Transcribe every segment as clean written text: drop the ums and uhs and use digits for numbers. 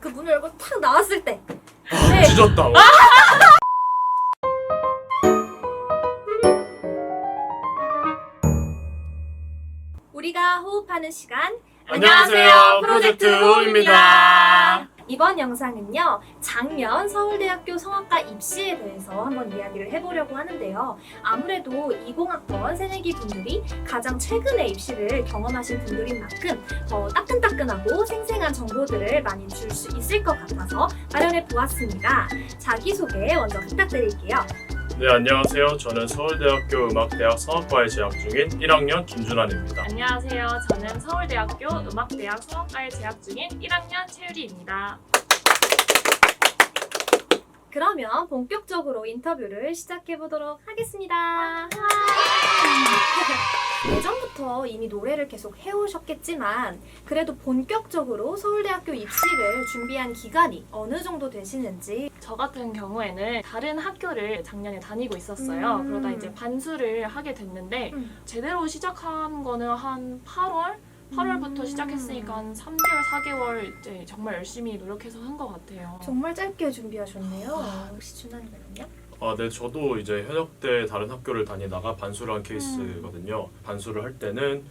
그 문을 열고 탁 나왔을 때 찢었다. 우리가 호흡하는 시간. 안녕하세요, 프로젝트 호흡입니다. 이번 영상은요, 작년 서울대학교 성악과 입시에 대해서 한번 이야기를 해보려고 하는데요. 아무래도 20학번 새내기 분들이 가장 최근에 입시를 경험하신 분들인 만큼 더 따끈따끈하고 생생한 정보들을 많이 줄 수 있을 것 같아서 마련해 보았습니다. 자기소개 먼저 부탁드릴게요. 네, 안녕하세요. 저는 서울대학교 음악대학 성악과에 재학 중인 1학년 김준환입니다. 안녕하세요. 저는 서울대학교 음악대학 성악과에 재학 중인 1학년 최유리입니다. 그러면 본격적으로 인터뷰를 시작해 보도록 하겠습니다. 예전부터 이미 노래를 계속 해오셨겠지만 그래도 본격적으로 서울대학교 입시를 준비한 기간이 어느 정도 되시는지. 저 같은 경우에는 다른 학교를 작년에 다니고 있었어요. 그러다 이제 반수를 하게 됐는데 제대로 시작한 거는 한 8월부터 시작했으니까 한 3개월, 4개월 이제 정말 열심히 노력해서 한 것 같아요. 정말 짧게 준비하셨네요. 혹시 준하님은요? 네, 저도 이제 현역대 다른 학교를 다니다가 반수를 한 케이스거든요. 반수를 할 때는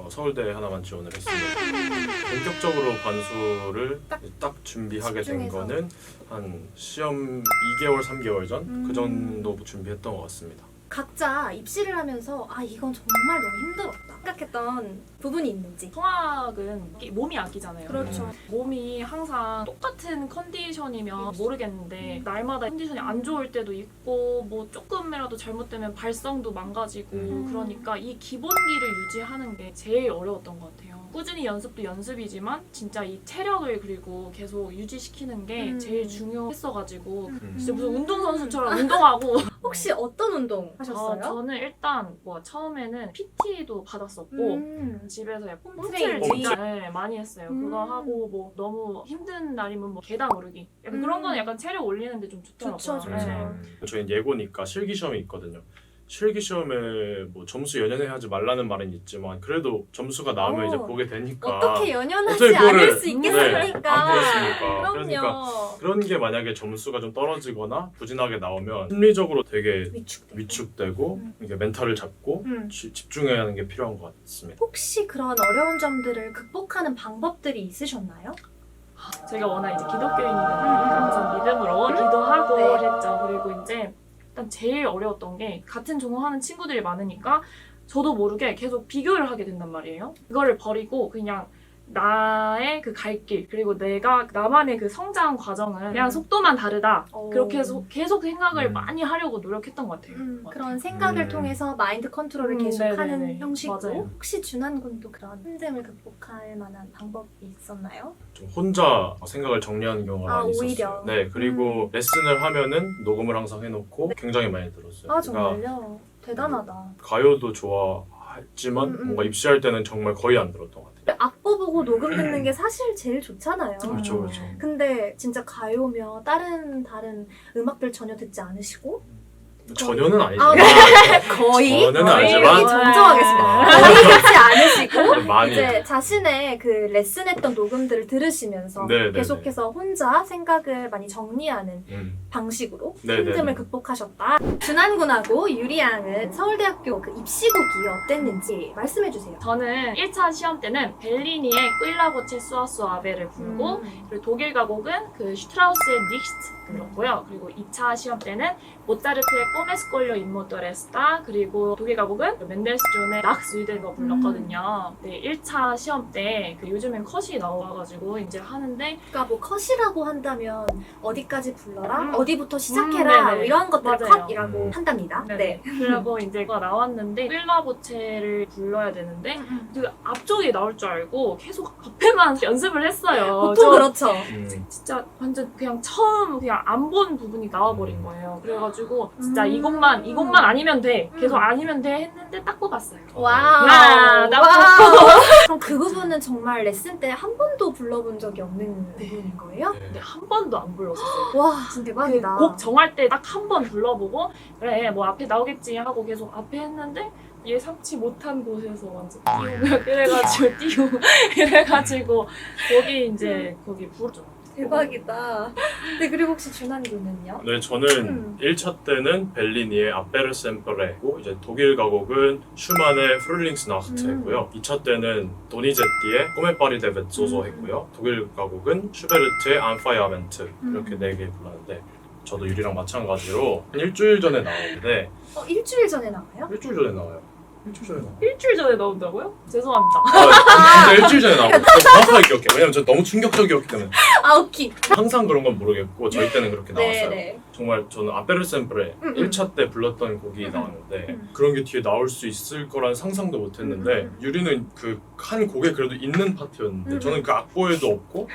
서울대 하나만 지원을 했습니다. 본격적으로 반수를 딱 준비하게 된 집중해서. 거는 한 시험 2개월, 3개월 전? 그 정도 준비했던 것 같습니다. 각자 입시를 하면서 이건 정말 너무 힘들었다 생각했던 부분이 있는지. 성악은 몸이 아끼잖아요. 그렇죠. 몸이 항상 똑같은 컨디션이면 모르겠는데 날마다 컨디션이 안 좋을 때도 있고 뭐 조금이라도 잘못되면 발성도 망가지고 그러니까 이 기본기를 유지하는 게 제일 어려웠던 것 같아요. 꾸준히 연습도 연습이지만 진짜 이 체력을 그리고 계속 유지시키는 게 제일 중요했어가지고 진짜 무슨 운동선수처럼 운동하고 혹시 어떤 운동 하셨어요? 저는 일단 처음에는 PT도 받았었고 집에서 약간 홈트레이닝 홈트레이닝. 네, 많이 했어요. 그거 하고 뭐 너무 힘든 날이면 뭐 계단 오르기 약간 그런 거는 약간 체력 올리는데 좀 좋더라고요. 좋죠. 네. 저희는 예고니까 실기시험이 있거든요. 실기시험에 뭐 점수 연연해하지 말라는 말은 있지만 그래도 점수가 나오면 이제 보게 되니까 어떻게 연연하지 어떻게 그거를- 않을 수 네, 있겠습니까? 안 보였으니까. 그럼요. 그러니까 그런 게 만약에 점수가 좀 떨어지거나 부진하게 나오면 심리적으로 되게 위축되고 이게 멘탈을 잡고 집중해야 하는 게 필요한 것 같습니다. 혹시 그런 어려운 점들을 극복하는 방법들이 있으셨나요? 저희가 워낙 이제 기독교인이다 보니까 우선 믿음으로 기도하고 네. 했죠. 그리고 이제 일단 제일 어려웠던 게 같은 종교하는 친구들이 많으니까 저도 모르게 계속 비교를 하게 된단 말이에요. 그거를 버리고 그냥 나의 그 갈 길, 그리고 내가 나만의 그 성장 과정은 그냥 속도만 다르다. 그렇게 해서 계속 생각을 많이 하려고 노력했던 것 같아요. 그런 생각을 음. 통해서 마인드 컨트롤을 계속하는 네네네. 형식으로. 맞아요. 혹시 준한 군도 그런 힘듦을 극복할 만한 방법이 있었나요? 좀 혼자 생각을 정리하는 경우가 많이 오히려. 있었어요. 네, 그리고 레슨을 하면은 녹음을 항상 해놓고 굉장히 많이 들었어요. 그러니까 정말요? 대단하다. 가요도 좋아했지만 뭔가 입시할 때는 정말 거의 안 들었던 것 같아요. 악보 보고 녹음 듣는 게 사실 제일 좋잖아요. 그렇죠, 그렇죠. 근데 진짜 가요며 다른 음악들 전혀 듣지 않으시고? 전혀는 아니죠. 네. 거의? 저는 거의 아니지만 정정하겠습니다. 거의 듣지 않으시고 많이 이제 자신의 그 레슨했던 녹음들을 들으시면서 네네네. 계속해서 혼자 생각을 많이 정리하는 방식으로 네네네. 힘듦을 극복하셨다. 준한군하고 유리양은 서울대학교 그 입시곡이 어땠는지 말씀해주세요. 저는 1차 시험 때는 벨리니의 꿀라보체 수아수 아베를 부르고 그리고 독일 가곡은 그 슈트라우스의 니히트 불렀고요. 그리고 2차 시험 때는 모차르트의 꼬메스콜로 인모토레스타 그리고 독일 가곡은 멘델스존의 락스 위덴거 불렀거든요. 네, 1차 시험 때 그 요즘엔 컷이 나와가지고 이제 하는데 그러니까 뭐 컷이라고 한다면 어디까지 불러라, 어디부터 시작해라 네네. 이런 것들을 맞아요. 컷이라고 한답니다. 네. 그리고 이제 그거 나왔는데 꿀라보체를 불러야 되는데 그 앞쪽이 나올 줄 알고 계속 앞에만 연습을 했어요. 보통 그렇죠. 진짜 완전 그냥 처음 그냥 안 본 부분이 나와버린 거예요. 그래가지고 진짜 이것만 아니면 돼. 계속 아니면 돼 했는데 딱 뽑았어요. 와우. 나 그럼 그 부분은 정말 레슨 때 한 번도 불러본 적이 없는 부분인 거예요? 근데 한 번도 안 불렀었어요. 와, 진짜 대박이다. 곡 정할 때 딱 한 번 불러보고 그래 뭐 앞에 나오겠지 하고 계속 앞에 했는데 예상치 못한 곳에서 완전 띄우고 그래가지고 이래가지고 거기 이제 거기 부르죠. 대박이다. 네, 그리고 혹시 준환 군은요? 네, 저는 1차 때는 벨리니의 아베르 셈퍼레고 이제 독일 가곡은 슈만의 프룰링스나흐트했고요. 2차 때는 도니제티의 꼬메 파리 데 벳소소 했고요. 독일 가곡은 슈베르트의 안파이아멘트 이렇게 4개 불렀는데 저도 유리랑 마찬가지로 한 일주일 전에 나오는데 일주일 전에 나와요? 일주일 전에 나와요. 일주일 전에 나와요. 일주일 전에 나온다고요? 죄송합니다. 진짜 일주일 전에 나오고 정확하게 기억해요. 왜냐면 저 너무 충격적이었기 때문에 오케이. 항상 그런 건 모르겠고 저희 때는 그렇게 나왔어요. 네네. 정말 저는 아베르 셈프레 1차 때 불렀던 곡이 나왔는데 그런 게 뒤에 나올 수 있을 거란 상상도 못 했는데 유리는 그 한 곡에 그래도 있는 파트였는데 저는 그 악보에도 없고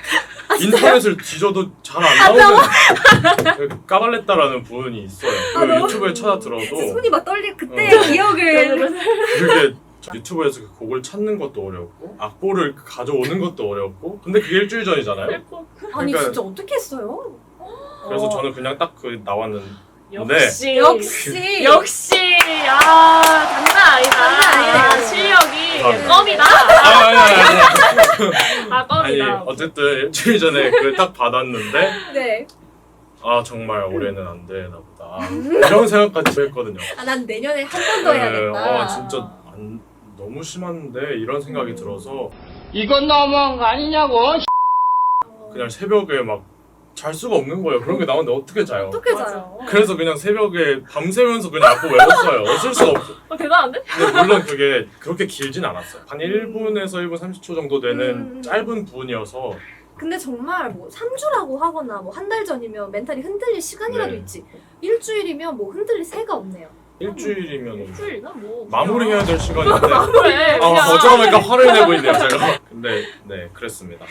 인터넷을 뒤져도 잘 안 나오는 까발레타라는 부분이 있어요. 그 너무- 유튜브에 찾아 들어도 손이 막 떨리 그때의 기억을. 그게 유튜브에서 그 곡을 찾는 것도 어렵고 악보를 가져오는 것도 어렵고 근데 그게 일주일 전이잖아요. 아니 그러니까- 진짜 어떻게 했어요? 그래서 저는 그냥 딱 그 나왔는 역시 역시. 장난 아니다. 장난 아니네요. 실력이 감사합니다. 껌이다. 아니 껌이다. 어쨌든 일주일 전에 그 딱 받았는데 네. 아 정말 올해는 안 되나 보다 이런 생각까지 했거든요. 난 내년에 한 번 더 해야겠다. 진짜 너무 심한데 이런 생각이 들어서 이건 너무한 거 아니냐고. 그냥 새벽에 막 잘 수가 없는 거예요. 그런 게 나오는데 어떻게 자요? 어떻게 맞아. 자요? 그래서 그냥 새벽에 밤새면서 그냥 악보 외웠어요. 어쩔 수가 없어. 대단한데? 근데 물론 그게 그렇게 길진 않았어요. 한 1분에서 1분 30초 정도 되는 음. 짧은 부분이어서 근데 정말 뭐 3주라고 하거나 뭐 한 달 전이면 멘탈이 흔들릴 시간이라도 네. 있지. 일주일이면 뭐 흔들릴 새가 없네요. 일주일이면 일주일이나 뭐 마무리해야 될 시간인데 그래. 어쩌다 화를 내고 있네요 제가. 근데 네 그랬습니다.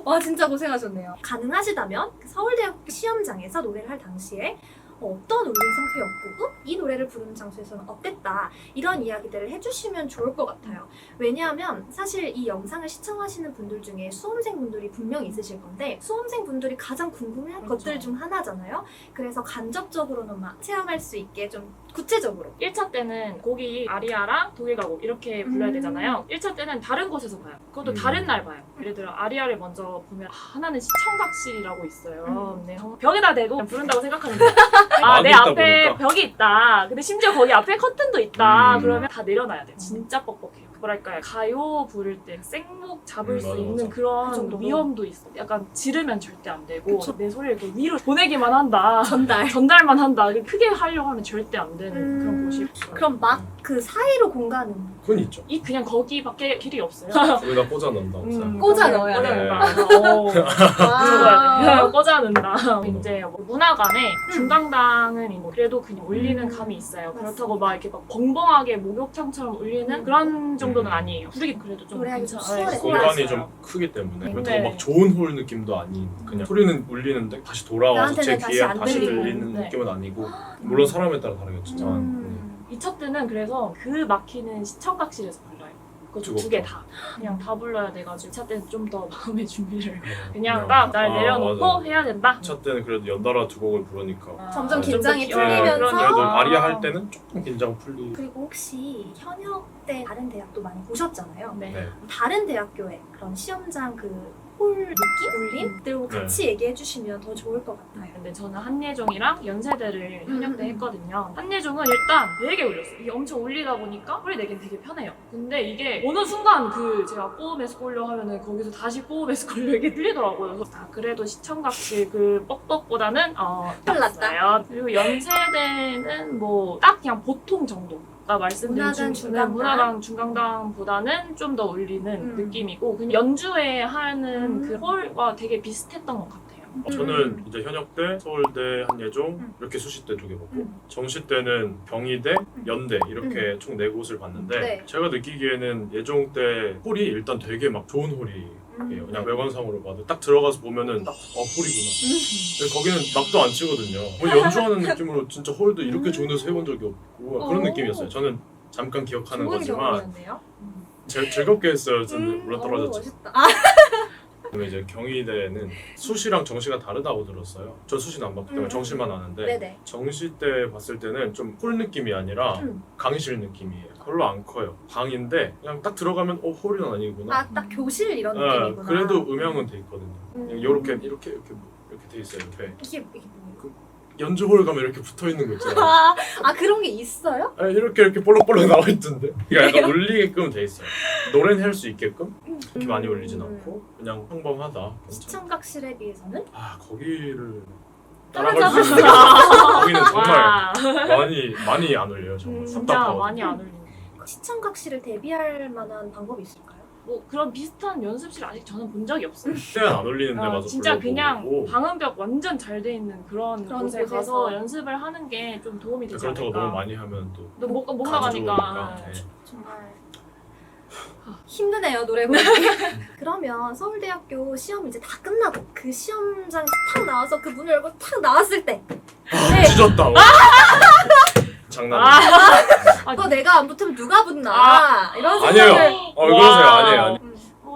와 진짜 고생하셨네요. 가능하시다면 서울대학교 시험장에서 노래를 할 당시에 어떤 울림 상태였고 이 노래를 부르는 장소에서는 어땠다 이런 이야기들을 해주시면 좋을 것 같아요. 왜냐하면 사실 이 영상을 시청하시는 분들 중에 수험생분들이 분명히 있으실 건데 수험생분들이 가장 궁금해할 그렇죠. 것들 중 하나잖아요. 그래서 간접적으로는 막 체험할 수 있게 좀 구체적으로 1차 때는 곡이 아리아랑 독일 가곡 이렇게 불러야 되잖아요. 1차 때는 다른 곳에서 봐요. 그것도 다른 날 봐요. 예를 들어 아리아를 먼저 보면 하나는 시청각실이라고 있어요. 네, 벽에다 대고 그냥 부른다고 생각하는데 내 많이 있다 앞에 보니까. 벽이 있다. 근데 심지어 거기 앞에 커튼도 있다. 음. 그러면 다 내려놔야 돼요. 진짜 뻑뻑해요. 뭐랄까요. 가요 부를 때 생목 잡을 수 맞아, 있는 맞아. 그런 그 정도로. 위험도 있어. 약간 지르면 절대 안 되고 그쵸. 내 소리를 이렇게 위로 보내기만 한다. 전달만 한다. 크게 하려고 하면 절대 안 되는 그런 곳이 있어요. 그럼 막 그 사이로 공간은 그건 있죠. 이 그냥 거기밖에 길이 없어요. 거기다 꽂아 넣는다. 꽂아 넣어야 꽂아 돼. 넣는다. 아. 꽂아 넣는다. 이제 뭐 문화관에 중강당은 뭐 그래도 그냥 울리는 감이 있어요. 그렇다고 막 이렇게 막 벙벙하게 목욕탕처럼 울리는 그런 정도는 아니에요. 부르기 그래도 좀 노래하기 좀 괜찮아요. 수월해. 공간이 수월했어요. 좀 크기 때문에 네. 그렇다고 막 좋은 홀 느낌도 아닌 그냥 소리는 울리는데 다시 돌아와서 제 나한테는 다시 귀에 안 다시 들리고. 들리는 네. 느낌은 아니고 물론 사람에 따라 다르겠지만 음. 2차 때는 그래서 그 막히는 시청각실에서 불러요. 그거 그거 두 개 다. 그냥 다 불러야 돼가지고 2차 때는 좀 더 마음의 준비를 네. 그냥 딱 날 내려놓고 맞아. 해야 된다. 2차 때는 그래도 연달아 두 곡을 부르니까 점점 맞아. 긴장이 좀 더 풀리면서 그래도 아. 아리아 할 때는 조금 긴장 풀리. 그리고 혹시 현역 때 다른 대학도 많이 보셨잖아요. 네. 네. 다른 대학교의 그런 시험장 그 홀 느낌? 울림들로 같이 얘기해 주시면 더 좋을 것 같아요. 근데 저는 한예종이랑 연세대를 현역 때 음. 했거든요. 한예종은 일단 되게 울렸어요. 이게 엄청 울리다 보니까 소리 내긴 되게 편해요. 근데 이게 어느 순간 그 제가 뽀음에서 꼴려 하면은 거기서 다시 뽀음에서 꼴려 이게 들리더라고요. 그래서 그래도 시청각실 그 뻑뻑보다는 낫어요. 그리고 연세대는 뭐 딱 그냥 보통 정도. 아까 말씀드린 문화관, 중강당. 문화관 중강당보다는 좀 더 울리는 느낌이고 그냥 연주회 하는 그 홀과 되게 비슷했던 것 같아요. 저는 이제 현역 때 서울대, 한예종 이렇게 수시 때 두 개 보고 정시 때는 병의대, 연대 이렇게 총 4곳을 봤는데 네. 제가 느끼기에는 예종 때 홀이 일단 되게 막 좋은 홀이에요. 그냥 외관상으로 봐도 딱 들어가서 보면은 딱 홀이구나. 근데 거기는 낙도 안 치거든요. 뭐 연주하는 느낌으로 진짜 홀도 이렇게 좋은 데서 해본 적이 없고 그런 오. 느낌이었어요. 저는 잠깐 기억하는 좋은 거지만 경험이었네요. 즐겁게 했어요. 저는 물론 떨어졌죠. 멋있다. 그리고 이제 경희대는 수시랑 정시가 다르다고 들었어요. 전 수시는 안 봤기 때문에 정시만 아는데 네네. 정시 때 봤을 때는 좀 홀 느낌이 아니라 강의실 느낌이에요. 별로 안 커요. 방인데 그냥 딱 들어가면 홀은 아니구나. 딱 교실 이런 네, 느낌이구나. 그래도 음향은 돼 있거든요. 이렇게 이렇게 돼 있어요 옆에. 이게 뭐예요? 연주홀 가면 이렇게 붙어 있는 거 있잖아요. 아 그런 게 있어요? 아니, 이렇게 볼록볼록 나와 있던데. 이게 약간 울리게끔 돼 있어요. 노래는 할 수 있게끔 그렇게 많이 울리진 않고 그냥 평범하다. 시청각실에 비해서는 아 거기를 떨어져 수 있어요. 거기는 정말 와, 많이 안 울려요 정말. 진짜 답답하고. 많이 안 울리네. 시청각실을 대비할 만한 방법이 있을까요? 뭐 그런 비슷한 연습실 아직 저는 본 적이 없어요. 최대한 안 울리는 데 가서 진짜 그냥 불러보고. 방음벽 완전 잘 돼 있는 그런 곳에 곳에서. 가서 연습을 하는 게 좀 도움이 되지 그렇다고 않을까. 너무 많이 하면 또 못 안 나가니까. 좋으니까. 네. 정말 힘드네요 노래 부르기. 그러면 서울대학교 시험 이제 다 끝나고 그 시험장에서 탁 나와서 그 문을 열고 탁 나왔을 때 네. 찢었다. 장난. 아. 또 내가 안 붙으면 누가 붙나 이런 생각을 아니에요. 그러세요. 아니에요.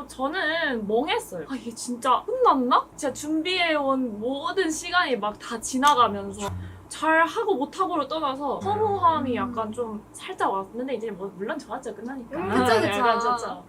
저는 멍했어요. 아, 이게 진짜 끝났나? 진짜 준비해온 모든 시간이 막 다 지나가면서 잘 하고 못 하고를 떠나서 허무함이 약간 좀 살짝 왔는데 이제 뭐 물론 좋았죠 끝나니까. 그쵸, 그쵸. 약간 진짜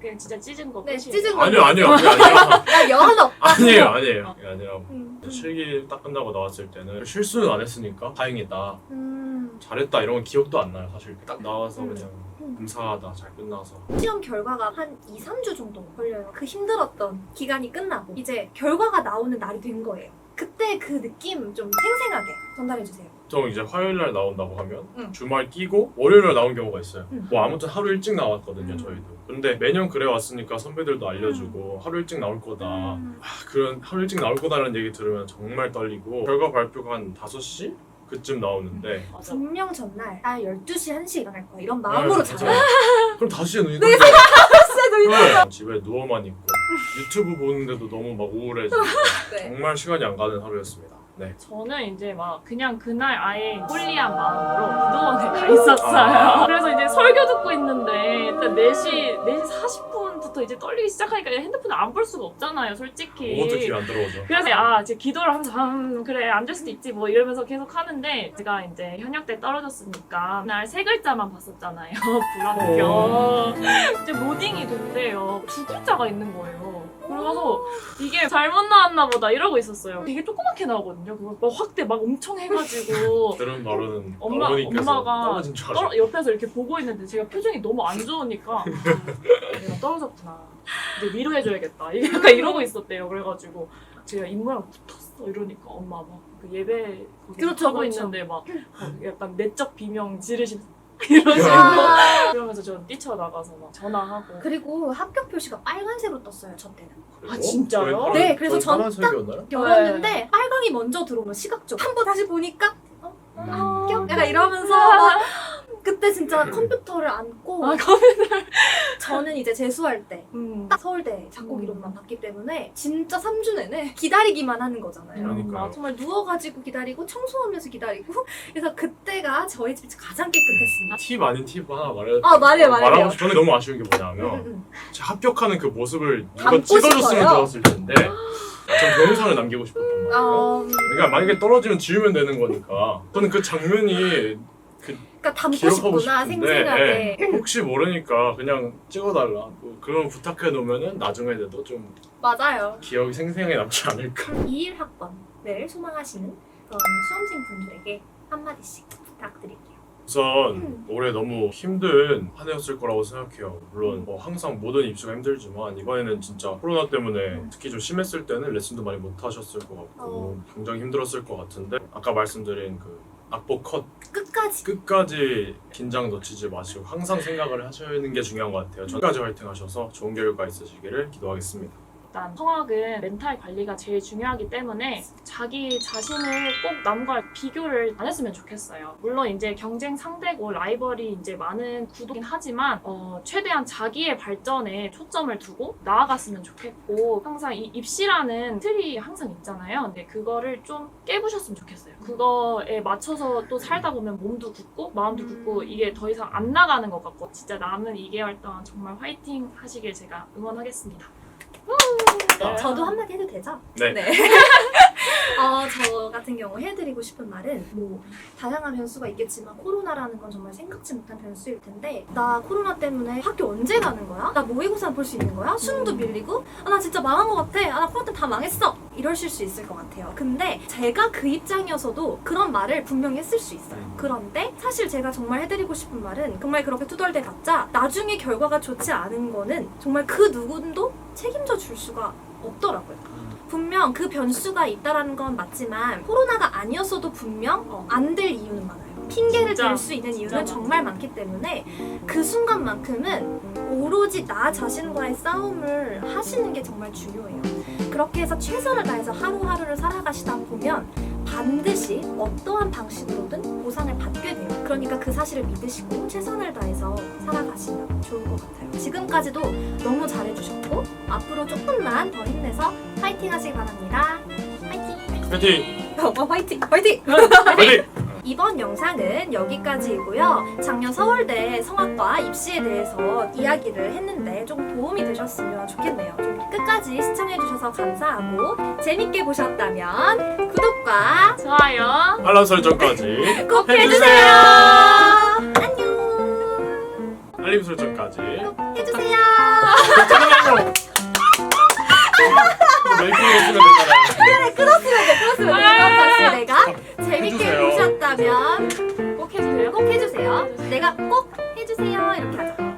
그냥 진짜 찢은 거 네, 끝이에요. 찢은 거. 아니요. 그게 아니라. 나 여하는 없다. 아니에요. 그게 아니라 음. 실기 딱 끝나고 나왔을 때는 실수는 안 했으니까 다행이다. 음. 잘했다 이런 건 기억도 안 나요 사실. 딱 나와서 음. 그냥 감사하다 잘 끝나서. 시험 결과가 한 2, 3주 정도 걸려요. 그 힘들었던 기간이 끝나고 이제 결과가 나오는 날이 된 거예요. 그때 그 느낌 좀 생생하게 전달해주세요. 저 이제 화요일 날 나온다고 하면 응. 주말 끼고 월요일 날 나온 경우가 있어요. 응. 뭐 아무튼 하루 일찍 나왔거든요 응. 저희도. 근데 매년 그래 왔으니까 선배들도 알려주고 하루 일찍 나올 거다. 그런 하루 일찍 나올 거다라는 얘기 들으면 정말 떨리고 결과 발표가 한 5시? 그쯤 나오는데 맞아. 분명 전날 나 12시, 1시에 일어날 거야 이런 마음으로 네, 자요. 맞아요. 그럼 5시에 눈이 네, 떠져요. 눈이 네. 집에 누워만 있고 유튜브 보는데도 너무 막 우울해지고 네. 정말 시간이 안 가는 하루였습니다. 네. 저는 이제 막 그냥 그날 아예 홀리한 마음으로 무도원에 가 있었어요. 아. 그래서 이제 설교 듣고 있는데 일단 4시 40분부터 이제 떨리기 시작하니까 핸드폰을 안 볼 수가 없잖아요, 솔직히. 그것도 귀에 안 들어오죠. 그래서 이제 기도를 하면서 그래 안 될 수도 있지 뭐 이러면서 계속 하는데 제가 이제 현역 때 떨어졌으니까 그날 3글자만 봤었잖아요. 불합격. 이제 로딩이 된대요. 2글자가 있는 거예요. 그래서 이게 잘못 나왔나 보다 이러고 있었어요. 되게 조그맣게 나오거든요. 그거 막 확대 막 엄청 해가지고 들은 바로는 엄마가 떨어진 줄 알았어요. 옆에서 이렇게 보고 있는데 제가 표정이 너무 안 좋으니까 내가 떨어졌구나. 이제 위로해줘야겠다. 약간 이러고 있었대요. 그래가지고 제가 입모양 붙었어 이러니까 엄마 막 그 예배 거기 그렇죠, 하고 그렇죠. 있는데 막 약간 내적 비명 지르시면서 이러시고 아. 그러면서 저 뛰쳐나가서 막 전화하고 그리고 합격 표시가 빨간색으로 떴어요 저 때는. 아, 진짜요? 네, 그래서 전 파란색이었나요? 열었는데 빨강이 먼저 들어오면 시각적. 한번 다시 보니까 합격? 약간 이러면서 막 그때 진짜 컴퓨터를 안고 저는 이제 재수할 때 딱 서울대 작곡 이론만 봤기 때문에 진짜 3주 내내 기다리기만 하는 거잖아요. 그러니까요. 정말 누워가지고 기다리고 청소하면서 기다리고 그래서 그때가 저희 집이 가장 깨끗했습니다. 팁 아닌 팁 하나 말해요. 아, 말해요. 말하고 싶 저는 너무 아쉬운 게 뭐냐면 응. 제가 합격하는 그 모습을 누가 담고 찍어줬으면 싶어요? 좋았을 텐데 전 동영상을 남기고 싶었단 말이에요. 그러니까 만약에 떨어지면 지우면 되는 거니까 저는 그 장면이 그러니까 담고 기억하고 싶구나 싶은데 생생하게. 혹시 모르니까 그냥 찍어달라 뭐 그런 부탁해 놓으면은 나중에라도 좀 맞아요. 기억이 생생하게 남지 않을까. 21학번을 소망하시는 그런 수험생분들에게 한마디씩 부탁드릴게요. 우선 올해 너무 힘든 한 해였을 거라고 생각해요. 물론 뭐 항상 모든 입시가 힘들지만 이번에는 진짜 코로나 때문에 특히 좀 심했을 때는 레슨도 많이 못 하셨을 것 같고 굉장히 힘들었을 것 같은데 아까 말씀드린 그 악보 컷 끝까지 긴장 놓치지 마시고 항상 생각을 하시는 게 중요한 것 같아요. 끝까지 화이팅 하셔서 좋은 결과 있으시기를 기도하겠습니다. 일단 성악은 멘탈 관리가 제일 중요하기 때문에 자기 자신을 꼭 남과 비교를 안 했으면 좋겠어요. 물론 이제 경쟁 상대고 라이벌이 이제 많은 구도긴 하지만 최대한 자기의 발전에 초점을 두고 나아갔으면 좋겠고 항상 이 입시라는 틀이 항상 있잖아요. 근데 그거를 좀 깨부셨으면 좋겠어요. 그거에 맞춰서 또 살다 보면 몸도 굳고 마음도 굳고 이게 더 이상 안 나가는 것 같고 진짜 남은 2개월 동안 정말 화이팅 하시길 제가 응원하겠습니다. 저도 한마디 해도 되죠? 네. 저 같은 경우 해드리고 싶은 말은 뭐 다양한 변수가 있겠지만 코로나라는 건 정말 생각지 못한 변수일 텐데 나 코로나 때문에 학교 언제 가는 거야? 나 모의고사 볼 수 있는 거야? 수능도 밀리고? 나 진짜 망한 것 같아. 나 코로나 때문에 다 망했어. 이러실 수 있을 것 같아요. 근데 제가 그 입장이어서도 그런 말을 분명히 했을 수 있어요. 그런데 사실 제가 정말 해드리고 싶은 말은 정말 그렇게 투덜대봤자 나중에 결과가 좋지 않은 거는 정말 그 누구도 책임져 줄 수가 없더라고요. 분명 그 변수가 있다라는 건 맞지만 코로나가 아니었어도 분명 안 될 이유는 많아요. 핑계를 진짜, 댈 수 있는 이유는 진짜 정말 많기 때문에 그 순간만큼은 오로지 나 자신과의 싸움을 하시는 게 정말 중요해요. 그렇게 해서 최선을 다해서 하루하루를 살아가시다 보면 반드시 어떠한 방식으로든 보상을 받게 돼요. 그러니까 그 사실을 믿으시고 최선을 다해서 살아가시면 좋을 것 같아요. 지금까지도 너무 잘해주셨고 앞으로 조금만 더 힘내서 파이팅 하시기 바랍니다. 파이팅! 파이팅! 화이팅! 화이팅! 파이팅! 이번 영상은 여기까지이고요. 작년 서울대 성악과 입시에 대해서 이야기를 했는데 좀 도움이 되셨으면 좋겠네요. 좀 끝까지 시청해주셔서 감사하고 재밌게 보셨다면 구독과 좋아요. 알람 설정까지 꼭 해주세요. 해주세요. 안녕. 알림 설정까지 꼭 해주세요. 잠깐만요. 멘트 해주면 되잖아요. 그렇습니다. 그럼 다시 내가 재밌게 해주세요. 보셨다면 꼭 해주세요. 꼭 해주세요. 내가 꼭 해주세요. 이렇게 하자.